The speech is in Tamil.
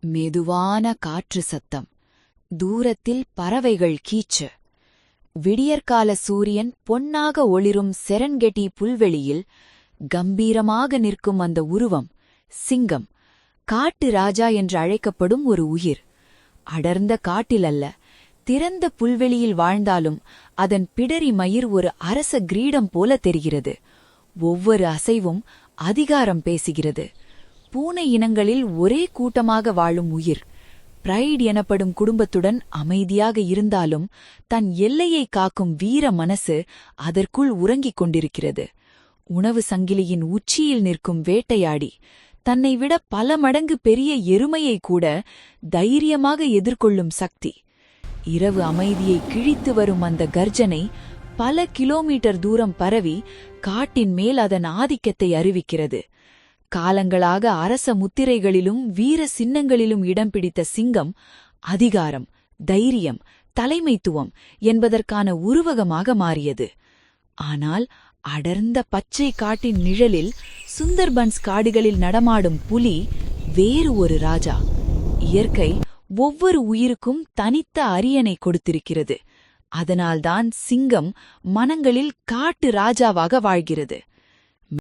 மெதுவான காற்று சத்தம். தூரத்தில் பறவைகள் கீச்சு. விடியற்கால சூரியன் பொன்னாக ஒளிரும் செரன்கெட்டி புல்வெளியில் கம்பீரமாக நிற்கும் அந்த உருவம் சிங்கம். காட்டு ராஜா என்று அழைக்கப்படும் ஒரு உயிர். அடர்ந்த காட்டிலல்ல, திறந்த புல்வெளியில் வாழ்ந்தாலும் அதன் பிடரி மயிர் ஒரு அரச கிரீடம் போல தெரிகிறது. ஒவ்வொரு அசைவும் அதிகாரம் பேசுகிறது. பூனை இனங்களில் ஒரே கூட்டமாக வாழும் உயிர். பிரைட் எனப்படும் குடும்பத்துடன் அமைதியாக இருந்தாலும் தன் எல்லையை காக்கும் வீர மனசு அதற்குள் உறங்கிக் கொண்டிருக்கிறது. உணவு சங்கிலியின் உச்சியில் நிற்கும் வேட்டையாடி, தன்னை விட பல மடங்கு பெரிய எருமையை கூட தைரியமாக எதிர்கொள்ளும் சக்தி. இரவு அமைதியை கிழித்து வரும் அந்த கர்ஜனை பல கிலோமீட்டர் தூரம் பரவி காட்டின் மேல் அதன் ஆதிக்கத்தை அறிவிக்கிறது. காலங்களாக அரச முத்திரைகளிலும் வீர சின்னங்களிலும் இடம் பிடித்த சிங்கம் அதிகாரம், தைரியம், தலைமைத்துவம் என்பதற்கான உருவகமாக மாறியது. ஆனால் அடர்ந்த பச்சை காட்டின் நிழலில் சுந்தர்பன்ஸ் காடுகளில் நடமாடும் புலி வேறு ஒரு ராஜா. இயற்கை ஒவ்வொரு உயிருக்கும் தனித்த அரியணை கொடுத்திருக்கிறது. அதனால்தான் சிங்கம் மனங்களில் காட்டு ராஜாவாக வாழ்கிறது.